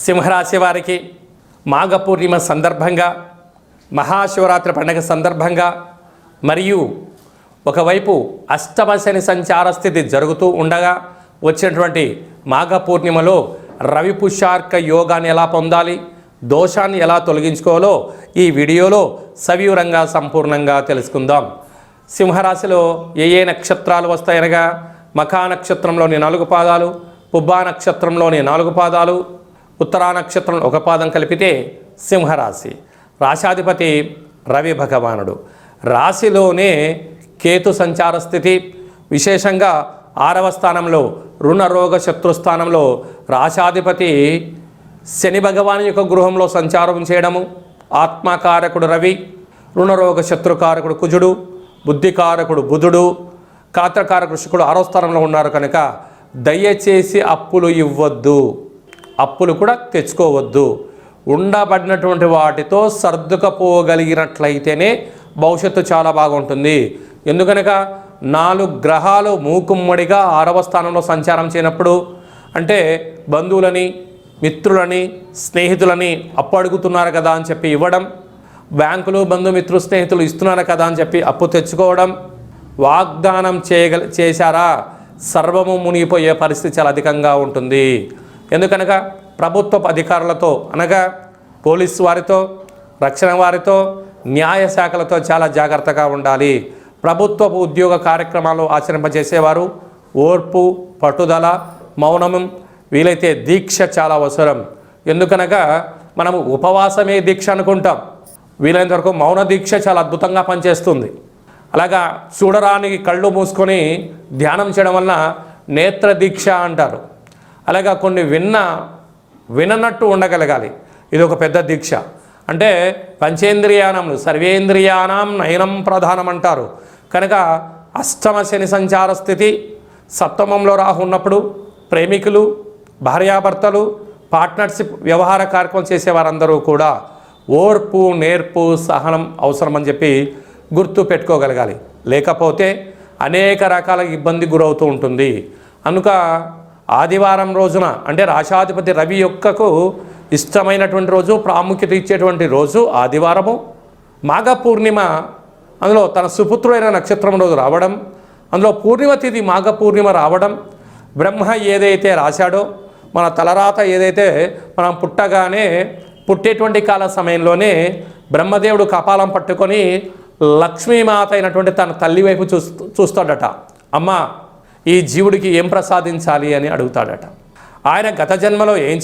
సింహరాశి వారికి మాఘ పూర్ణిమ సందర్భంగా, మహాశివరాత్రి పండుగ సందర్భంగా, మరియు ఒకవైపు అష్టమ శని సంచార స్థితి జరుగుతూ ఉండగా వచ్చినటువంటి మాఘ పూర్ణిమలో రవి పుష్యార్క యోగాన్ని ఎలా పొందాలి, దోషాన్ని ఎలా తొలగించుకోవాలో ఈ వీడియోలో సవివరంగా సంపూర్ణంగా తెలుసుకుందాం. సింహరాశిలో ఏ నక్షత్రాలు వస్తాయనగా మఖా నక్షత్రంలోని 4 పాదాలు, పుబ్బా నక్షత్రంలోని 4 పాదాలు, ఉత్తరా నక్షత్రం 1 పాదం కలిపితే సింహరాశి. రాశాధిపతి రవి భగవానుడు. రాశిలోనే కేతు సంచార స్థితి, విశేషంగా 6వ స్థానంలో రుణ రోగ శత్రుస్థానంలో రాశాధిపతి శని భగవాన్ యొక్క గృహంలో సంచారం చేయడము, ఆత్మకారకుడు రవి, రుణరోగ శత్రుకారకుడు కుజుడు, బుద్ధికారకుడు బుధుడు, కాత్రకారకుడు శుక్రుడు 6వ స్థానంలో ఉన్నారు కనుక దయచేసి అప్పులు ఇవ్వద్దు, అప్పులు కూడా తెచ్చుకోవద్దు. ఉండబడినటువంటి వాటితో సర్దుకపోగలిగినట్లయితేనే భవిష్యత్తు చాలా బాగుంటుంది. ఎందుకనగా 4 గ్రహాలు మూకుమ్మడిగా 6వ స్థానంలో సంచారం చేయనప్పుడు, అంటే బంధువులని, మిత్రులని, స్నేహితులని అప్పు అడుగుతున్నారు కదా అని చెప్పి ఇవ్వడం, బ్యాంకులు బంధుమిత్రులు స్నేహితులు ఇస్తున్నారు కదా అని చెప్పి అప్పు తెచ్చుకోవడం, వాగ్దానం చేశారా సర్వము మునిగిపోయే పరిస్థితి చాలా అధికంగా ఉంటుంది. ఎందుకనగా ప్రభుత్వ అధికారులతో అనగా పోలీసు వారితో, రక్షణ వారితో, న్యాయ శాఖలతో చాలా జాగ్రత్తగా ఉండాలి. ప్రభుత్వపు ఉద్యోగ కార్యక్రమాలు ఆచరింపజేసేవారు ఓర్పు, పట్టుదల, మౌనము, వీలైతే దీక్ష చాలా అవసరం. ఎందుకనగా మనము ఉపవాసమే దీక్ష అనుకుంటాం, వీలైనంత వరకు మౌన దీక్ష చాలా అద్భుతంగా పనిచేస్తుంది. అలాగా చూడరానికి కళ్ళు మూసుకొని ధ్యానం చేయడం వలన నేత్ర దీక్ష అంటారు. అలాగా కొన్ని విననట్టు ఉండగలగాలి, ఇది ఒక పెద్ద దీక్ష. అంటే పంచేంద్రియానములు సర్వేంద్రియానం నయనం ప్రధానం అంటారు కనుక అష్టమ శని సంచార స్థితి, సప్తమంలో రాహు ఉన్నప్పుడు ప్రేమికులు, భార్యాభర్తలు, పార్ట్నర్షిప్ వ్యవహార కార్యక్రమం చేసేవారందరూ కూడా ఓర్పు, నేర్పు, సహనం అవసరమని చెప్పి గుర్తు పెట్టుకోగలగాలి. లేకపోతే అనేక రకాల ఇబ్బంది గురవుతూ ఉంటుంది. కనుక ఆదివారం రోజున అంటే రాశాధిపతి రవి యొక్కకు ఇష్టమైనటువంటి రోజు, ప్రాముఖ్యత ఇచ్చేటువంటి రోజు ఆదివారము. మాఘ పూర్ణిమ అందులో తన సుపుత్రుడైన నక్షత్రం రోజు రావడం, అందులో పూర్ణిమ తిథి మాఘ పూర్ణిమ రావడం, బ్రహ్మ ఏదైతే రాశాడో మన తలరాత ఏదైతే మనం పుట్టగానే పుట్టేటువంటి కాల సమయంలోనే బ్రహ్మదేవుడు కపాలం పట్టుకొని లక్ష్మీమాత అయినటువంటి తన తల్లి వైపు చూస్తాడట. అమ్మ ఈ జీవుడికి ఏం ప్రసాదించాలి అని అడుగుతాడట. ఆయన గత జన్మలో ఏం